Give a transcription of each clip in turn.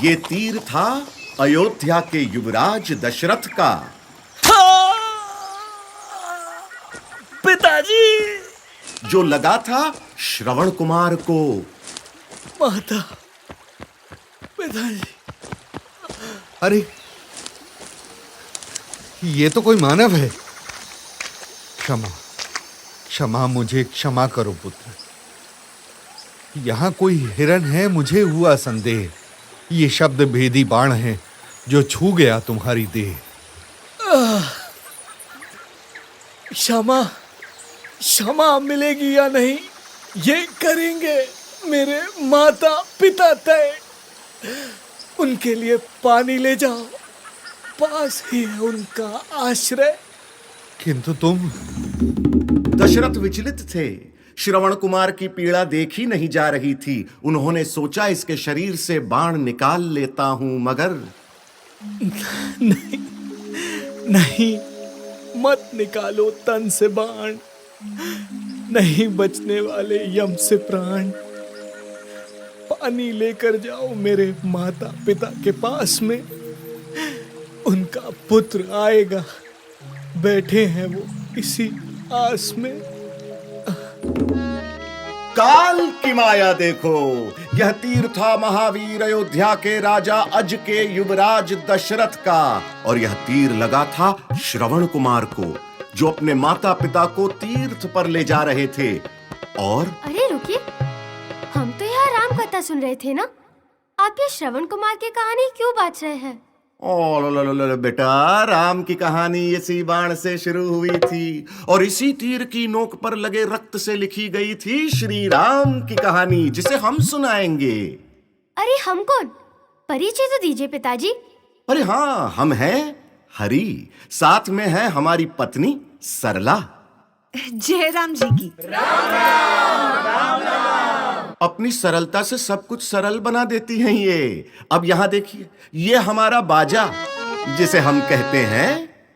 ये तीर था अयोध्या के युवराज दशरथ का। पिताजी! जो लगा था श्रवण कुमार को। माता, पिताजी। अरे, ये तो कोई मानव है। क्षमा, क्षमा, मुझे क्षमा करो पुत्र। यहाँ कोई हिरन है, मुझे हुआ संदेह। ये शब्द भेदी बाण है जो छू गया तुम्हारी देह। क्षमा, क्षमा मिलेगी या नहीं, ये करेंगे मेरे माता पिता तय। उनके लिए पानी ले जाओ, पास ही है उनका आश्रय। किंतु तुम। दशरथ विचलित थे। श्रवण कुमार की पीड़ा देखी नहीं जा रही थी। उन्होंने सोचा इसके शरीर से बाण निकाल लेता हूं, मगर नहीं, नहीं, मत निकालो तन से बाण। नहीं बचने वाले यम से प्राण। पानी लेकर जाओ मेरे माता पिता के पास में। उनका पुत्र आएगा, बैठे हैं वो इसी आस में। काल की माया देखो। यह तीर था महावीर अयोध्या के राजा अज के युवराज दशरथ का, और यह तीर लगा था श्रवण कुमार को, जो अपने माता पिता को तीर्थ पर ले जा रहे थे। और अरे रुकिए, हम तो यहाँ राम कथा सुन रहे थे ना। आप ये श्रवण कुमार की कहानी क्यों बांट रहे हैं? बेटा, राम की कहानी इसी बाण से शुरू हुई थी, और इसी तीर की नोक पर लगे रक्त से लिखी गई थी श्री राम की कहानी, जिसे हम सुनाएंगे। अरे हम कौन? परिचय तो दीजिए पिताजी। अरे हाँ, हम हैं हरि। साथ में है हमारी पत्नी सरला। जय राम जी की। अपनी सरलता से सब कुछ सरल बना देती हैं ये। अब यहाँ देखिए, ये हमारा बाजा, जिसे हम कहते हैं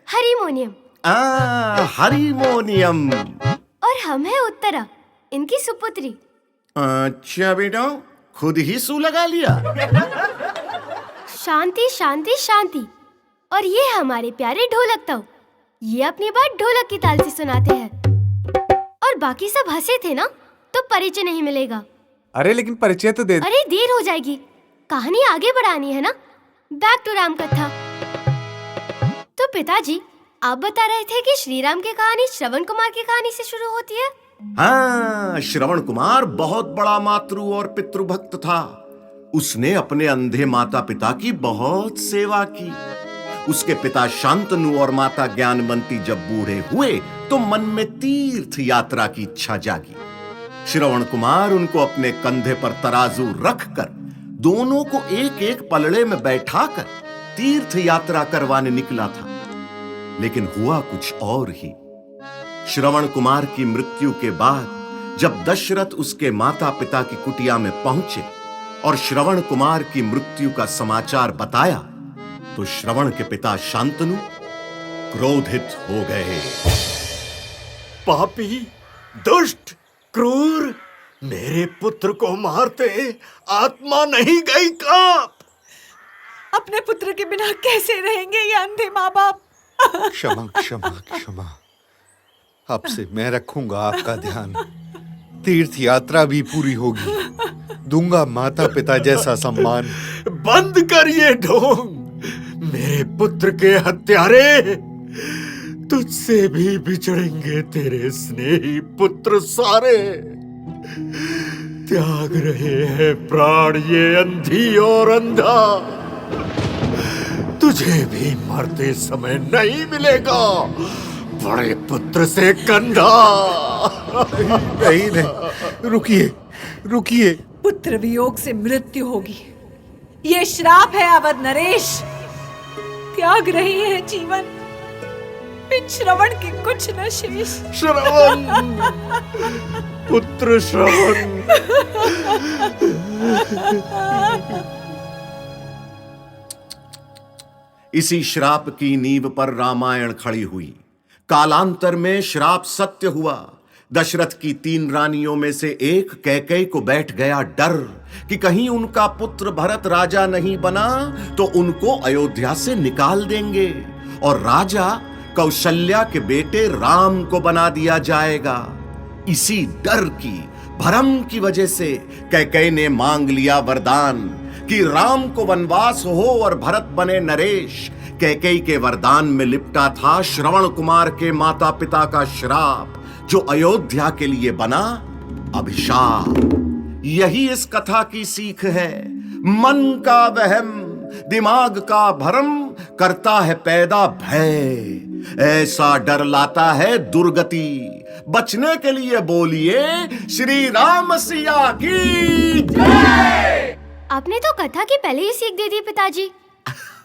हरिमोनियम। हरिमोनियम। और हम हैं उत्तरा, इनकी सुपुत्री। अच्छा बेटा, खुद ही सू लगा लिया। शांति शांति शांति। और ये हमारे प्यारे ढोलक ताऊ, ये अपनी बात ढोलक की ताल से सुनाते हैं। और बाकी सब हंसे थे ना, तो परिचय नहीं मिलेगा। अरे लेकिन परिचय तो दे। अरे देर हो जाएगी, कहानी आगे बढ़ानी है ना। बैक टू राम कथा। तो पिताजी, आप बता रहे थे कि श्री राम की कहानी श्रवण कुमार की कहानी से शुरू होती है। हाँ, श्रवण कुमार बहुत बड़ा मातृ और पितृभक्त था। उसने अपने अंधे माता पिता की बहुत सेवा की। उसके पिता शांतनु और माता ज्ञानवंती जब बूढ़े हुए तो मन में तीर्थ यात्रा की इच्छा जागी। श्रवण कुमार उनको अपने कंधे पर तराजू रखकर, दोनों को एक एक पलड़े में बैठाकर तीर्थ यात्रा करवाने निकला था। लेकिन हुआ कुछ और ही। श्रवण कुमार की मृत्यु के बाद जब दशरथ उसके माता पिता की कुटिया में पहुंचे और श्रवण कुमार की मृत्यु का समाचार बताया, तो श्रवण के पिता शांतनु क्रोधित हो गए। पापी, दुष्ट, क्रूर, मेरे पुत्र को मारते आत्मा नहीं गई कांप? अपने पुत्र के बिना कैसे रहेंगे ये अंधे माँ बाप? क्षमा, क्षमा, क्षमा। अब से मैं रखूंगा आपका ध्यान। तीर्थ यात्रा भी पूरी होगी। दूंगा माता पिता जैसा सम्मान। बंद कर ये ढोंग, मेरे पुत्र के हत्यारे। तुझसे भी बिछड़ेंगे तेरे स्नेही पुत्र सारे। त्याग रहे हैं प्राण ये अंधी और अंधा। तुझे भी मरते समय नहीं मिलेगा बड़े पुत्र से कंधा। नहीं, नहीं, रुकिए, रुकिए। पुत्र वियोग से मृत्यु होगी, ये श्राप है अवध नरेश। त्याग रही है जीवन, बिन श्रवण के कुछ न शेष। श्रवण, पुत्र श्रवण। इसी श्राप की नींव पर रामायण खड़ी हुई। कालांतर में श्राप सत्य हुआ। दशरथ की 3 रानियों में से एक कैकेयी को बैठ गया डर कि कहीं उनका पुत्र भरत राजा नहीं बना तो उनको अयोध्या से निकाल देंगे और राजा कौशल्या के बेटे राम को बना दिया जाएगा। इसी डर की, भरम की वजह से कैकेयी ने मांग लिया वरदान कि राम को वनवास हो और भरत बने नरेश। कैकेयी के वरदान में लिपटा था श्रवण कुमार के माता पिता का श्राप, जो अयोध्या के लिए बना अभिशाप। यही इस कथा की सीख है। मन का वहम, दिमाग का भरम करता है पैदा भय, ऐसा डर लाता है दुर्गति। बचने के लिए बोलिए श्री राम सिया की जय। आपने तो कथा की पहले ही सीख दे दी पिताजी।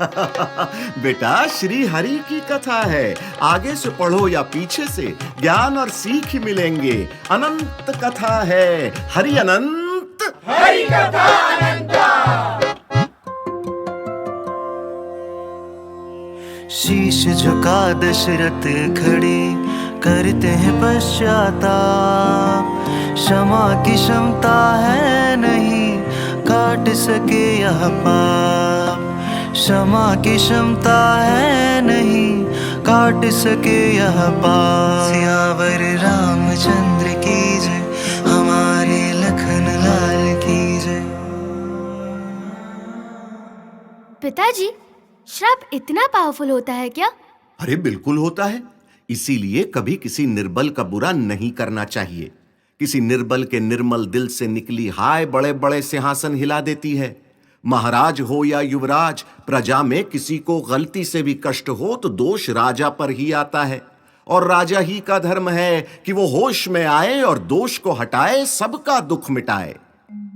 बेटा, श्री हरि की कथा है, आगे से पढ़ो या पीछे से, ज्ञान और सीख ही मिलेंगे। अनंत कथा है, हरि अनंत, हरि कथा अनंत। शीश झुका दशरथ खड़े करते हैं पश्चाताप, क्षमा की क्षमता है नहीं काट सके यह पाप, क्षमा की क्षमता है नहीं काट सके यह पाप। सियावर रामचंद्र की जय, हमारे लखन लाल की जय। पिताजी, श्राप इतना पावरफुल होता है क्या? अरे बिल्कुल होता है। इसीलिए कभी किसी निर्बल का बुरा नहीं करना चाहिए। किसी निर्बल के निर्मल दिल से निकली हाय बड़े बड़े सिंहासन हिला देती है। महाराज हो या युवराज, प्रजा में किसी को गलती से भी कष्ट हो तो दोष राजा पर ही आता है, और राजा ही का धर्म है कि वो होश में आए और दोष को हटाए, सबका दुख मिटाए।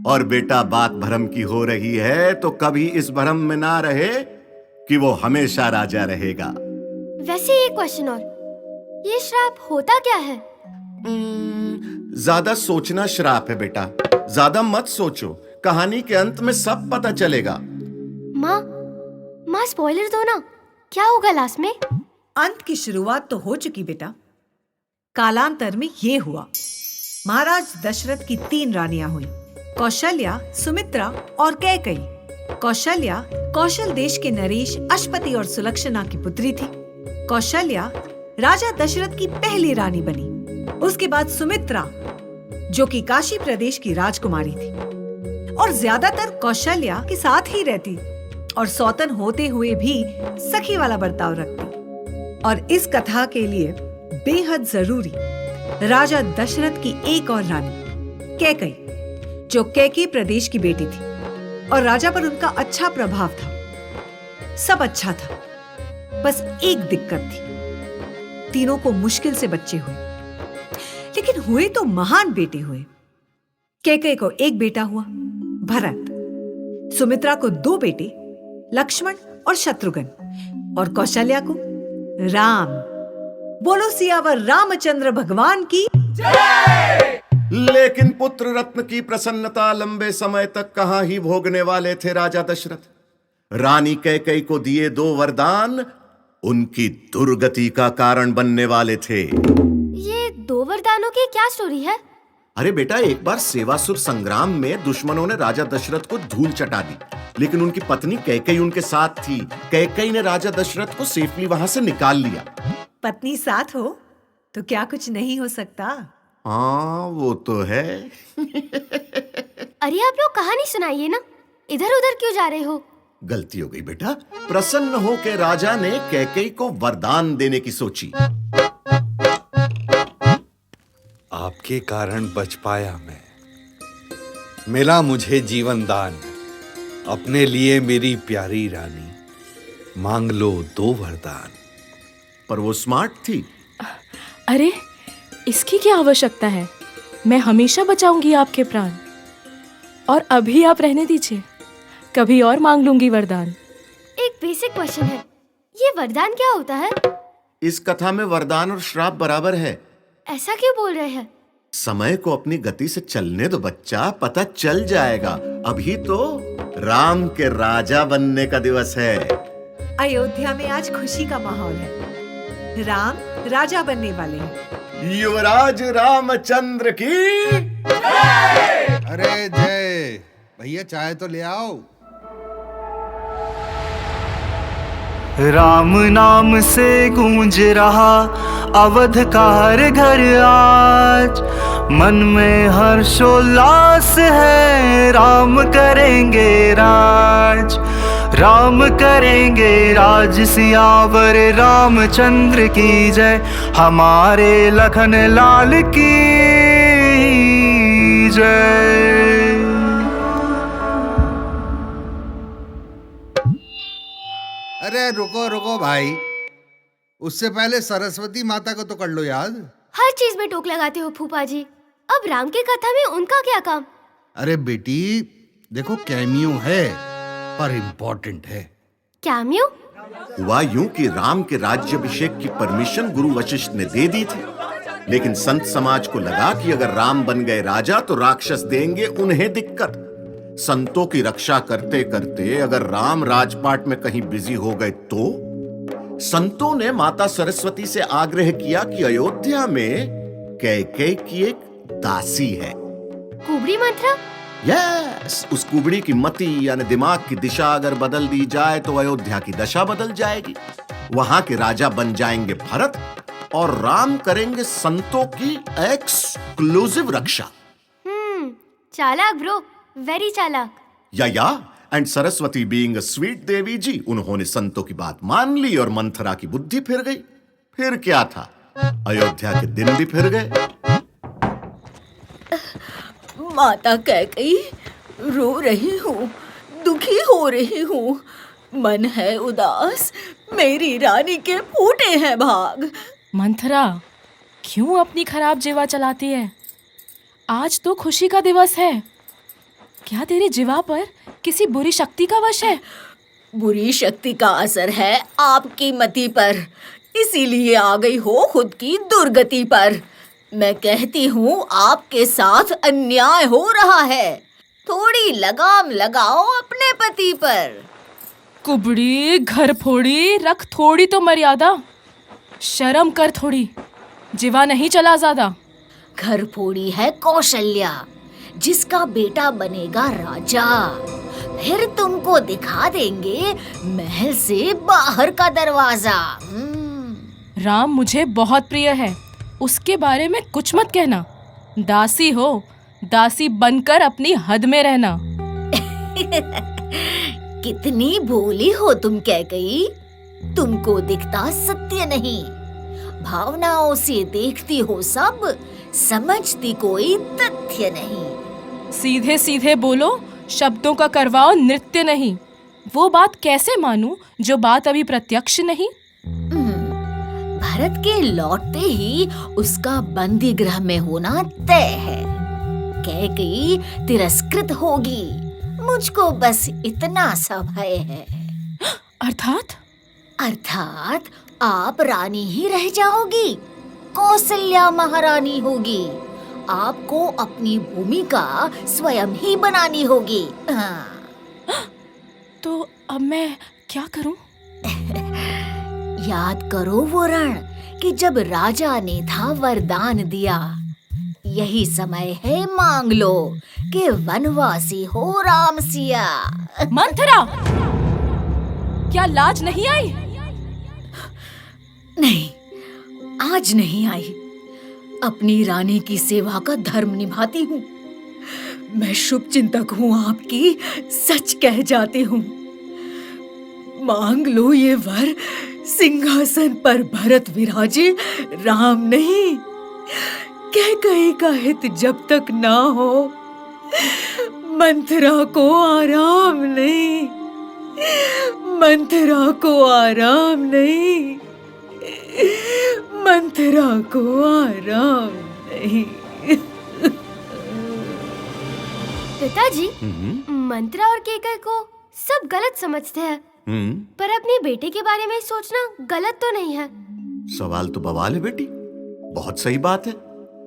और बेटा, बात भरम की हो रही है तो कभी इस भरम में ना रहे कि वो हमेशा राजा रहेगा। वैसे एक क्वेश्चन और, ये श्राप होता क्या है? ज्यादा सोचना श्राप है बेटा, ज्यादा मत सोचो, कहानी के अंत में सब पता चलेगा। माँ स्पॉइलर दो ना, क्या होगा लास्ट में? अंत की शुरुआत तो हो चुकी बेटा। कालांतर में ये हुआ, महाराज दशरथ की 3 रानियां हुई, कौशल्या, सुमित्रा और कैकेयी। कौशल्या कौशल देश के नरेश, अश्वति और सुलक्षणा की पुत्री थी। कौशल्या राजा दशरथ की पहली रानी बनी। उसके बाद सुमित्रा, जो कि काशी प्रदेश की राजकुमारी थी और ज्यादातर कौशल्या के साथ ही रहती और सौतन होते हुए भी सखी वाला बर्ताव रखती। और इस कथा के लिए बेहद जरूरी राजा दशरथ की एक और रानी कैकेयी, जो कैकेयी प्रदेश की बेटी थी और राजा पर उनका अच्छा प्रभाव था। सब अच्छा था, बस एक दिक्कत थी, तीनों को मुश्किल से बच्चे हुए, लेकिन हुए तो महान बेटे हुए। कैकेयी को एक बेटा हुआ, भरत। सुमित्रा को 2 बेटे, लक्ष्मण और शत्रुघ्न। और कौशल्या को राम। बोलो सियावर रामचंद्र भगवान की जय। लेकिन पुत्र रत्न की प्रसन्नता लंबे समय तक कहां ही भोगने वाले थे राजा दशरथ। रानी कैकेयी को दिए 2 वरदान उनकी दुर्गति का कारण बनने वाले थे। ये 2 वरदानों की क्या स्टोरी है? अरे बेटा, एक बार सेवासुर संग्राम में दुश्मनों ने राजा दशरथ को धूल चटा दी, लेकिन उनकी पत्नी कैकेयी उनके साथ थी। कैकेयी ने राजा दशरथ को सेफली वहां से निकाल लिया। पत्नी साथ हो तो क्या कुछ नहीं हो सकता। हाँ, वो तो है। अरे आप लोग कहानी सुनाइए ना, इधर उधर क्यों जा रहे हो? गलती हो गई बेटा। प्रसन्न होकर राजा ने कैकेयी को वरदान देने की सोची। आपके कारण बच पाया मैं, मिला मुझे जीवन दान। अपने लिए मेरी प्यारी रानी, मांग लो 2 वरदान। पर वो स्मार्ट थी। अरे इसकी क्या आवश्यकता है, मैं हमेशा बचाऊंगी आपके प्राण। और अभी आप रहने दीजिए, कभी और मांग लूंगी वरदान। एक बेसिक क्वेश्चन है, ये वरदान क्या होता है? इस कथा में वरदान और श्राप बराबर है। ऐसा क्यों बोल रहे हैं? समय को अपनी गति से चलने दो बच्चा, पता चल जाएगा। अभी तो राम के राजा बनने का दिवस है। अयोध्या में आज खुशी का माहौल है। राम राजा बनने वाले हैं। युवराज रामचंद्र की। अरे जय भैया, चाय तो ले आओ। राम नाम से गूंज रहा अवध का हर घर आज, मन में हर्षोल्लास है, राम करेंगे राज, राम करेंगे राज, सियावर रामचंद्र की जय, हमारे लखन लाल की जय। अरे रुको रुको भाई, उससे पहले सरस्वती माता को तो कर लो याद। हर चीज में टोक लगाते हो फूफा जी। अब राम की कथा में उनका क्या काम? अरे बेटी देखो, कैमियो है पर इम्पोर्टेंट है। कैमियो? हुआ यूं कि राम के राज्याभिषेक की परमिशन गुरु वशिष्ठ ने दे दी थी, लेकिन संत समाज को लगा कि अगर राम बन गए राजा तो राक्षस देंगे उन्हें दिक्कत। संतों की रक्षा करते करते अगर राम राजपाट में कहीं बिजी हो गए तो संतों ने माता सरस्वती से आग्रह किया कि अयोध्या में कैकेयी की एक दासी है। कुबड़ी मंत्रा? यस, उस कुबड़ी की मति यानी दिमाग की दिशा अगर बदल दी जाए तो अयोध्या की दशा बदल जाएगी। वहां के राजा बन जाएंगे भरत और राम करेंगे संतों की एक्सक्लूसिव रक्षा। चालाक ब्रो, वेरी चालाक। या and Saraswati being a sweet devi ji, उन्होंने संतों की बात मान ली और मंथरा की बुद्धि फिर गई। फिर क्या था, अयोध्या के दिन भी फिर गए। माता कैकेयी, रो रही हूँ, दुखी हो रही हूँ, मन है उदास, मेरी रानी के फूटे हैं भाग। मंथरा, क्यों अपनी खराब जिवा चलाती है? आज तो खुशी का दिवस है। क्या तेरी जिवा पर किसी बुरी शक्ति का वश है? बुरी शक्ति का असर है आपकी मति पर, इसीलिए आ गई हो खुद की दुर्गति पर। मैं कहती हूँ आपके साथ अन्याय हो रहा है, थोड़ी लगाम लगाओ अपने पति पर। कुबड़ी, घर फोड़ी, रख थोड़ी तो मर्यादा, शर्म कर थोड़ी, जिवा नहीं चला ज्यादा। घर फोड़ी है कौशल्या, जिसका बेटा बनेगा राजा, फिर तुमको दिखा देंगे महल से बाहर का दरवाजा। राम मुझे बहुत प्रिय है, उसके बारे में कुछ मत कहना। दासी हो, दासी बनकर अपनी हद में रहना। कितनी भोली हो तुम कैकेयी, तुमको दिखता सत्य नहीं, भावनाओं से देखती हो सब, समझती कोई तथ्य नहीं। सीधे सीधे बोलो, शब्दों का करवाओ नृत्य नहीं। वो बात कैसे मानूं जो बात अभी प्रत्यक्ष नहीं? भरत के लौटते ही उसका बंदी गृह में होना तय है। कैकेयी तिरस्कृत होगी, मुझको बस इतना सा भय है। अर्थात? अर्थात आप रानी ही रह जाओगी, कौशल्या महारानी होगी। आपको अपनी भूमिका स्वयं ही बनानी होगी। तो अब मैं क्या करूं? याद करो वो रण कि जब राजा ने था वरदान दिया, यही समय है मांग लो कि वनवासी हो राम सिया। मंथरा, क्या लाज नहीं आई? नहीं, आज नहीं आई। अपनी रानी की सेवा का धर्म निभाती हूँ। मैं शुभ चिंतक हूँ आपकी, सच कह जाती हूँ। मांग लो ये वर, सिंहासन पर भरत विराजे, राम नहीं। कैकेयी का हित जब तक ना हो, मंथरा को आराम नहीं, मंथरा को आराम नहीं, मंथरा को आराम नहीं। पिताजी, मंत्रा और कैकेयी को सब गलत समझते हैं, पर अपने बेटे के बारे में सोचना गलत तो नहीं है। सवाल तो बवाल है बेटी, बहुत सही बात है।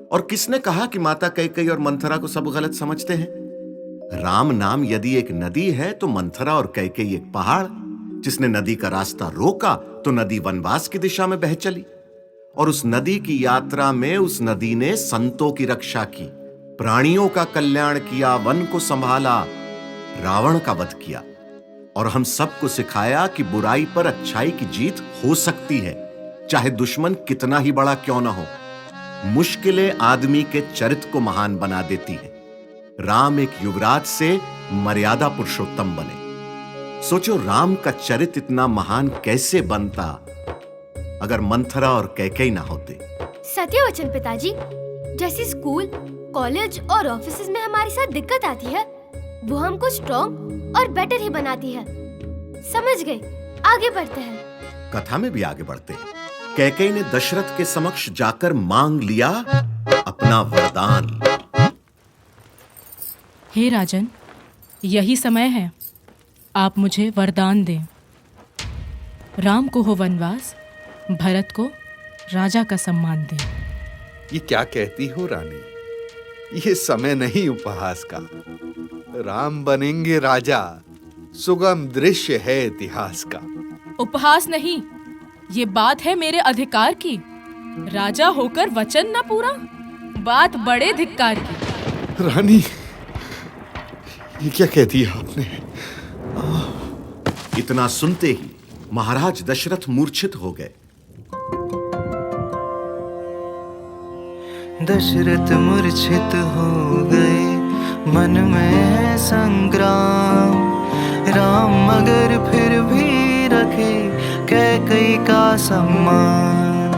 और किसने कहा कि माता कैकेयी और मंथरा को सब गलत समझते हैं? राम नाम यदि एक नदी है तो मंथरा और कैकेयी एक पहाड़। जिसने नदी का रास्ता रोका तो नदी वनवास की दिशा में बह चली, और उस नदी की यात्रा में उस नदी ने संतों की रक्षा की, प्राणियों का कल्याण किया, वन को संभाला, रावण का वध किया और हम सबको सिखाया कि बुराई पर अच्छाई की जीत हो सकती है, चाहे दुश्मन कितना ही बड़ा क्यों ना हो। मुश्किलें आदमी के चरित्र को महान बना देती है। राम एक युवराज से मर्यादा पुरुषोत्तम बने। सोचो राम का चरित्र इतना महान कैसे बनता अगर मंथरा और कैकेयी ना होते। सत्य वचन पिताजी। जैसे स्कूल, कॉलेज और ऑफिस में हमारे साथ दिक्कत आती है, वो हमको स्ट्रॉन्ग और बेटर ही बनाती है। समझ गए? आगे बढ़ते हैं। कथा में भी आगे बढ़ते हैं। कैकेयी ने दशरथ के समक्ष जाकर मांग लिया अपना वरदान। हे राजन, यही समय है, आप मुझे वरदान दें। राम को हो वनवास, भरत को राजा का सम्मान दें। ये क्या कहती हो रानी? ये समय नहीं उपहास का। राम बनेंगे राजा, सुगम दृश्य है इतिहास का। उपहास नहीं, ये बात है मेरे अधिकार की। राजा होकर वचन न पूरा, बात बड़े धिक्कार की। रानी, ये क्या कहती है आपने? इतना सुनते ही महाराज दशरथ मूर्छित हो गए। दशरथ मूर्छित हो गए, मन में है संग्राम। राम मगर फिर भी रखे कैकेयी का सम्मान।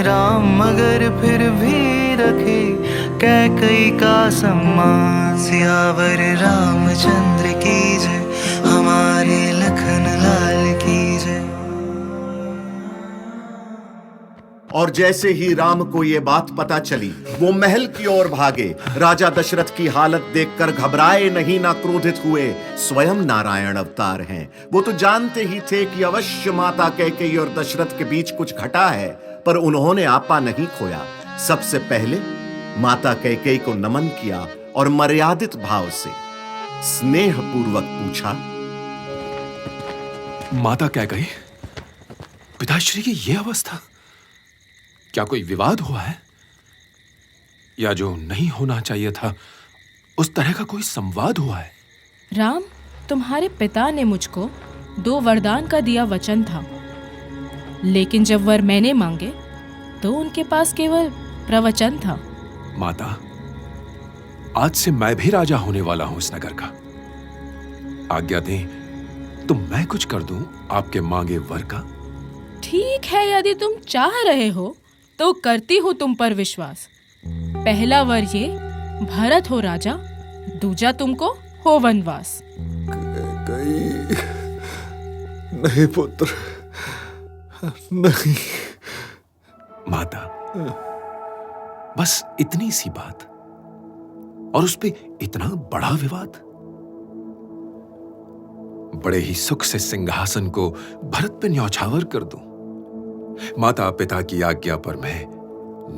राम मगर फिर भी रखे कैकेयी का सम्मान। सियावर रामचंद्र की जय, हमारे लखन लाल की जय। और जैसे ही राम को ये बात पता चली, वो महल की ओर भागे। राजा दशरथ की हालत देखकर घबराए नहीं, ना क्रोधित हुए। स्वयं नारायण अवतार हैं। वो तो जानते ही थे कि अवश्य माता कैकेयी और दशरथ के बीच कुछ घटा है, पर उन्होंने आपा नहीं खोया। सबसे पहले माता कैकेयी को नमन किया और मर्यादित भाव से स्नेहपूर्वक पूछा, माता कैकेयी, पिताश्री की ये अवस्था, क्या कोई विवाद हुआ है? या जो नहीं होना चाहिए था उस तरह का कोई संवाद हुआ है? राम, तुम्हारे पिता ने मुझको 2 वरदान का दिया वचन था, लेकिन जब वर मैंने मांगे तो उनके पास केवल प्रवचन था। माता, आज से मैं भी राजा होने वाला हूं इस नगर का। आज्ञा दें तो मैं कुछ कर दूं आपके मांगे वर का। ठीक है, यदि तुम चाह रहे हो तो करती हूँ तुम पर विश्वास। पहला वर ये, भरत हो राजा, दूजा तुमको हो वनवास। नहीं पुत्र, नहीं। माता, बस इतनी सी बात और उस पे इतना बड़ा विवाद। बड़े ही सुख से सिंहासन को भरत पे न्यौछावर कर दूं। माता पिता की आज्ञा पर मैं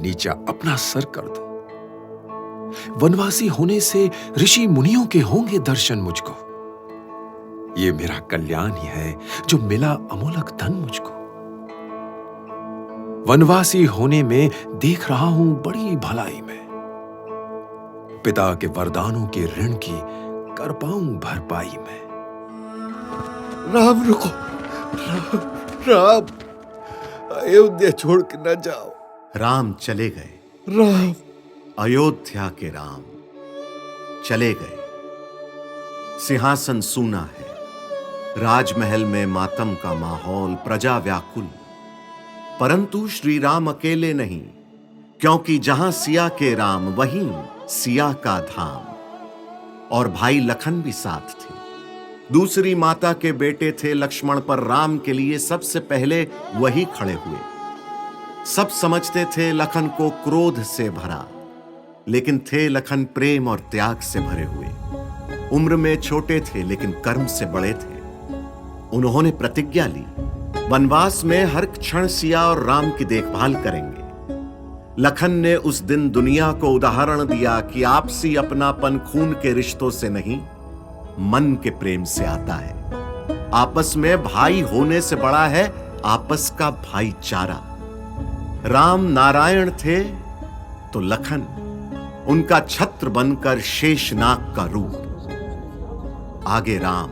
नीचा अपना सर कर दूं। वनवासी होने से ऋषि मुनियों के होंगे दर्शन मुझको। ये मेरा कल्याण ही है जो मिला अमूलक धन मुझको। वनवासी होने में देख रहा हूं बड़ी भलाई में। पिता के वरदानों के ऋण की कर पाऊं भरपाई में। राम रुको, राम, अयोध्या छोड़ के न जाओ। राम चले गए। राम, अयोध्या के राम चले गए। सिंहासन सूना है, राजमहल में मातम का माहौल, प्रजा व्याकुल। परंतु श्री राम अकेले नहीं, क्योंकि जहां सिया के राम वहीं सिया का धाम। और भाई लखन भी साथ थे। दूसरी माता के बेटे थे लक्ष्मण, पर राम के लिए सबसे पहले वही खड़े हुए। सब समझते थे लखन को क्रोध से भरा, लेकिन थे लखन प्रेम और त्याग से भरे हुए। उम्र में छोटे थे लेकिन कर्म से बड़े थे। उन्होंने प्रतिज्ञा ली, वनवास में हर क्षण सिया और राम की देखभाल करेंगे। लखन ने उस दिन दुनिया को उदाहरण दिया कि आपसी अपनापन खून के रिश्तों से नहीं, मन के प्रेम से आता है। आपस में भाई होने से बड़ा है आपस का भाईचारा। राम नारायण थे तो लखन उनका छत्र बनकर शेषनाग का रूप। आगे राम,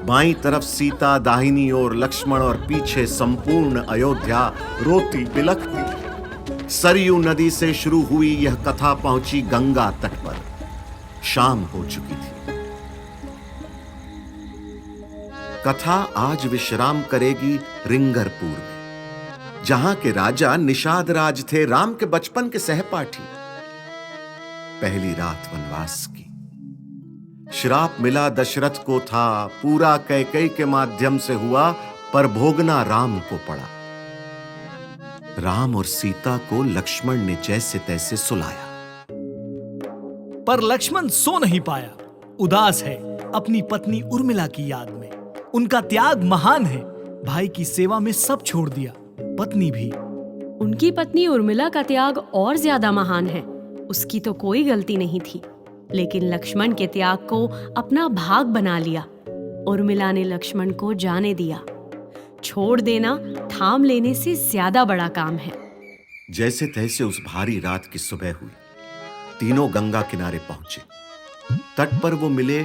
बाईं तरफ सीता, दाहिनी ओर लक्ष्मण और पीछे संपूर्ण अयोध्या रोती बिलखती। सरयू नदी से शुरू हुई यह कथा पहुंची गंगा तट पर। शाम हो चुकी थी। कथा आज विश्राम करेगी रिंगरपुर में, जहां के राजा निषाद राज थे, राम के बचपन के सहपाठी। पहली रात वनवास की। श्राप मिला दशरथ को था, पूरा कैकेयी के माध्यम से हुआ, पर भोगना राम को पड़ा। राम और सीता को लक्ष्मण ने जैसे तैसे सुलाया, पर लक्ष्मण सो नहीं पाया। उदास है अपनी पत्नी उर्मिला की याद में। उनका त्याग महान है, भाई की सेवा में सब छोड़ दिया, पत्नी भी। उनकी पत्नी उर्मिला का त्याग और ज्यादा महान है। उसकी तो कोई गलती नहीं थी, लेकिन लक्ष्मण के त्याग को अपना भाग बना लिया। उर्मिला ने लक्ष्मण को जाने दिया। छोड़ देना थाम लेने से ज्यादा बड़ा काम है। जैसे तैसे उस भारी रात की सुबह हुई। तीनों गंगा किनारे पहुंचे। तट पर वो मिले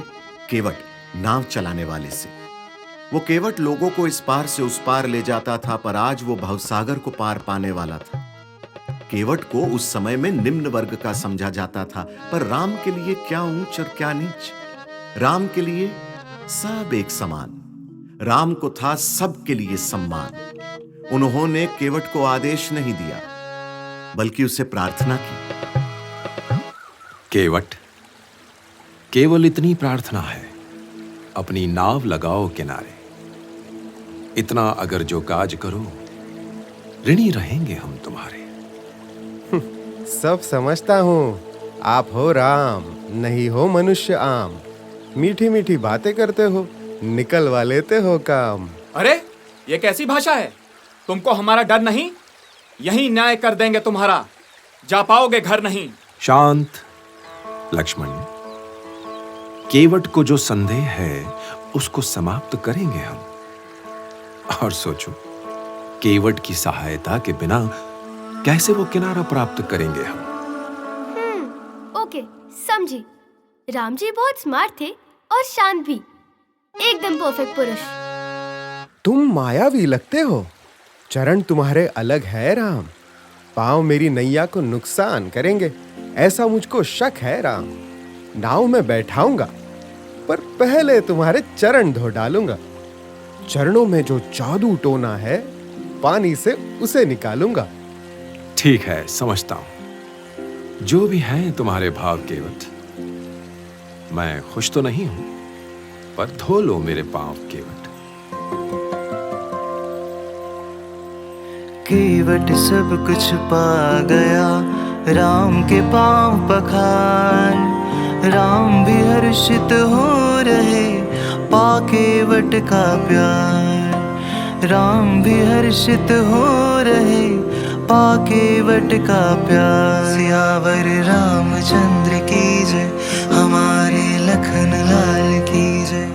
केवट, नाव चलाने वाले से। वो केवट लोगों को इस पार से उस पार ले जाता था, पर आज वो भवसागर को पार पाने वाला था। केवट को उस समय में निम्न वर्ग का समझा जाता था, पर राम के लिए क्या ऊंच और क्या नीच। राम के लिए सब एक समान। राम को था सबके लिए सम्मान। उन्होंने केवट को आदेश नहीं दिया, बल्कि उसे प्रार्थना की। केवट, केवल इतनी प्रार्थना है, अपनी नाव लगाओ किनारे। इतना अगर जो काज करो, ऋणी रहेंगे हम तुम्हारे। सब समझता हूँ, आप हो राम, नहीं हो मनुष्य आम। मीठी मीठी बातें करते हो, निकलवा लेते हो काम। अरे ये कैसी भाषा है? तुमको हमारा डर नहीं? यही न्याय कर देंगे तुम्हारा, जा पाओगे घर नहीं। शांत लक्ष्मण, केवट को जो संदेह है उसको समाप्त करेंगे हम। और सोचो, केवट की सहायता के बिना कैसे वो किनारा प्राप्त करेंगे हम। ओके, समझी। राम जी बहुत स्मार्ट थे और शांत भी, एकदम परफेक्ट पुरुष। तुम मायावी लगते हो। चरण तुम्हारे अलग है राम। पांव मेरी नैया को नुकसान करेंगे, ऐसा मुझको शक है राम। नाव में बैठाऊंगा, पर पहले तुम्हारे चरण धो डालूंगा। चरणों में जो जादू टोना है, पानी से उसे निकालूंगा। ठीक है, समझता हूं। जो भी है तुम्हारे भाव केवट। मैं खुश तो नहीं हूं, पर धो लो मेरे पांव केवट। केवट सब कुछ पा गया, राम के पांव पखार। राम भी हर्षित हो रहे, पा केवट का प्यार। राम भी हर्षित हो रहे, पा केवट का प्यार। सियावर रामचंद्र की जय, हमारे लखन लाल की जय।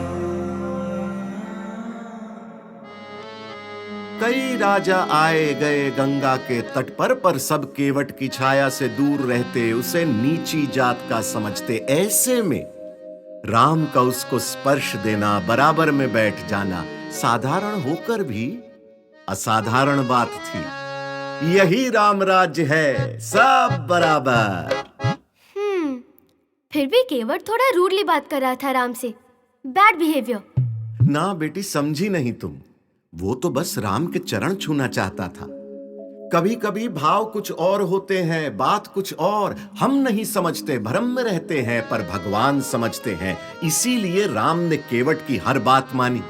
कई राजा आए गए गंगा के तट पर सब केवट की छाया से दूर रहते, उसे नीची जात का समझते। ऐसे में राम का उसको स्पर्श देना, बराबर में बैठ जाना, साधारण होकर भी असाधारण बात थी। यही राम राज्य है, सब बराबर। फिर भी केवट थोड़ा रूडली बात कर रहा था राम से। Bad behaviour. ना बेटी, समझी नहीं तुम। वो तो बस राम के चरण छूना चाहता था। कभी कभी भाव कुछ और होते हैं, बात कुछ और। हम नहीं समझते, भ्रम में रहते हैं, पर भगवान समझते हैं। इसीलिए राम ने केवट की हर बात मानी।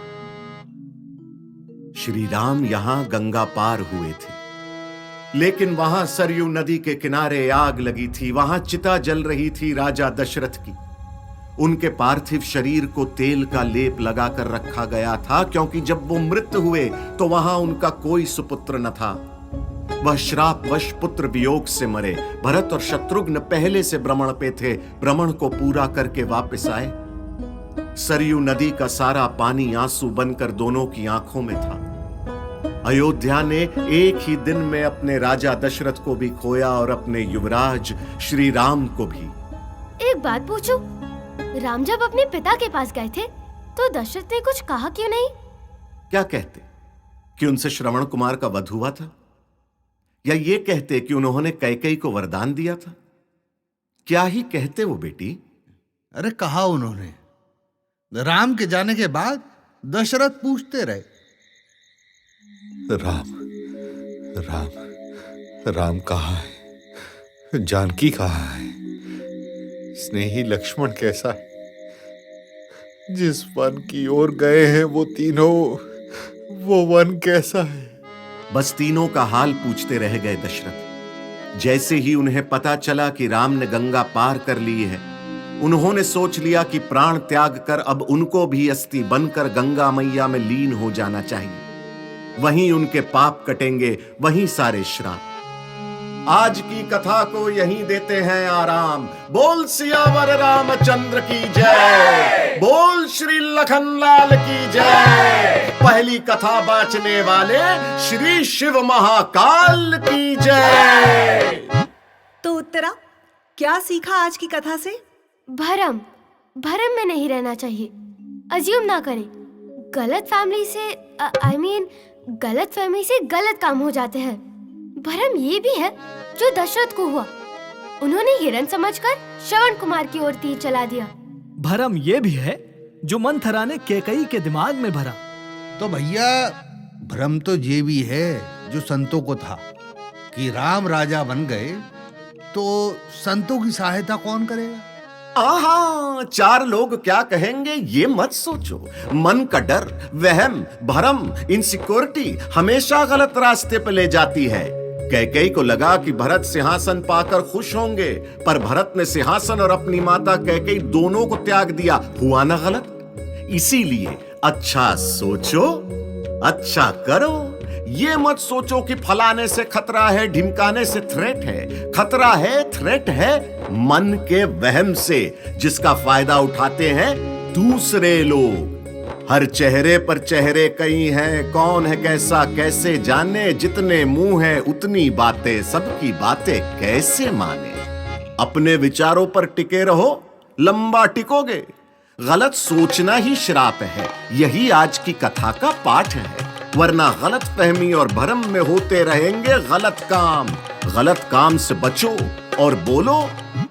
श्री राम यहां गंगा पार हुए थे, लेकिन वहां सरयू नदी के किनारे आग लगी थी। वहां चिता जल रही थी राजा दशरथ की। उनके पार्थिव शरीर को तेल का लेप लगाकर रखा गया था, क्योंकि जब वो मृत हुए तो वहां उनका कोई सुपुत्र न था। वह श्रापवश पुत्र वियोग से मरे। भरत और शत्रुघ्न पहले से भ्रमण पे थे, भ्रमण को पूरा करके वापस आए। सरयू नदी का सारा पानी आंसू बनकर दोनों की आंखों में था। अयोध्या ने एक ही दिन में अपने राजा दशरथ को भी खोया और अपने युवराज श्री राम को भी। एक बात पूछूं? राम जब अपने पिता के पास गए थे तो दशरथ ने कुछ कहा क्यों नहीं? क्या कहते कि उनसे श्रवण कुमार का वध हुआ था, या ये कहते कि उन्होंने कैकेयी को वरदान दिया था? क्या ही कहते वो बेटी? अरे कहा उन्होंने। राम के जाने के बाद दशरथ पूछते रहे, राम राम राम कहाँ है, जानकी कहाँ है, स्नेही लक्ष्मण कैसा है, जिस वन की ओर गए हैं वो तीनों, वो वन कैसा है? बस तीनों का हाल पूछते रह गए दशरथ। जैसे ही उन्हें पता चला कि राम ने गंगा पार कर ली है, उन्होंने सोच लिया कि प्राण त्याग कर अब उनको भी अस्थि बनकर गंगा मैया में लीन हो जाना चाहिए। वहीं उनके पाप कटेंगे, वहीं सारे श्राप। आज की कथा को यहीं देते हैं आराम। बोल सियावर रामचंद्र की जय, बोल श्री लखन लाल की जय। पहली कथा बांचने वाले श्री शिव महाकाल की जय। तो उत्तरा, क्या सीखा आज की कथा से? भरम में नहीं रहना चाहिए। अज्यूम ना करें। गलत फैमिली से गलत फहमी से गलत काम हो जाते हैं। भरम ये भी है जो दशरथ को हुआ। उन्होंने हिरण समझकर श्रवण कुमार की ओर तीर चला दिया। भरम ये भी है जो मंथरा ने कैकेयी के दिमाग में भरा। तो भैया भ्रम तो ये भी है जो संतों को था कि राम राजा बन गए तो संतों की सहायता कौन करेगा? आहा, चार लोग क्या कहेंगे ये मत सोचो। मन का डर, वहम, भरम, इनसिक्योरिटी हमेशा गलत रास्ते पे ले जाती है। कैकेयी को लगा कि भरत सिंहासन पाकर खुश होंगे, पर भरत ने सिंहासन और अपनी माता कैकेयी दोनों को त्याग दिया। हुआ ना गलत? इसीलिए अच्छा सोचो, अच्छा करो। ये मत सोचो कि फलाने से खतरा है, ढिमकाने से थ्रेट है। खतरा है, थ्रेट है मन के वहम से, जिसका फायदा उठाते हैं दूसरे लोग। हर चेहरे पर चेहरे कई हैं, कौन है कैसा कैसे जाने। जितने मुंह हैं उतनी बातें, सबकी बातें कैसे माने। अपने विचारों पर टिके रहो, लंबा टिकोगे। गलत सोचना ही श्राप है, यही आज की कथा का पाठ है। वरना गलत फहमी और भरम में होते रहेंगे गलत काम। गलत काम से बचो और बोलो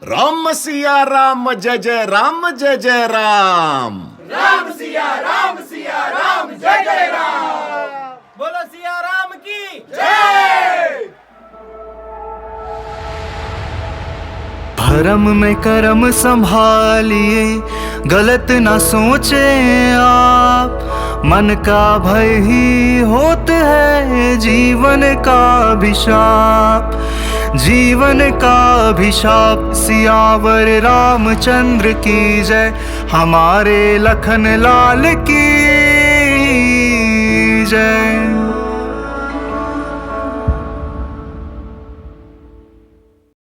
राम सिया राम, जय जय राम, जय जय राम। राम सिया राम, जय जय राम। बोलो सिया राम की जय। भरम में कर्म संभालिए, गलत ना सोचे आप। मन का भय ही होता है जीवन का अभिशाप, जीवन का अभिशाप। सियावर रामचंद्र की जय, हमारे लखन लाल की जय।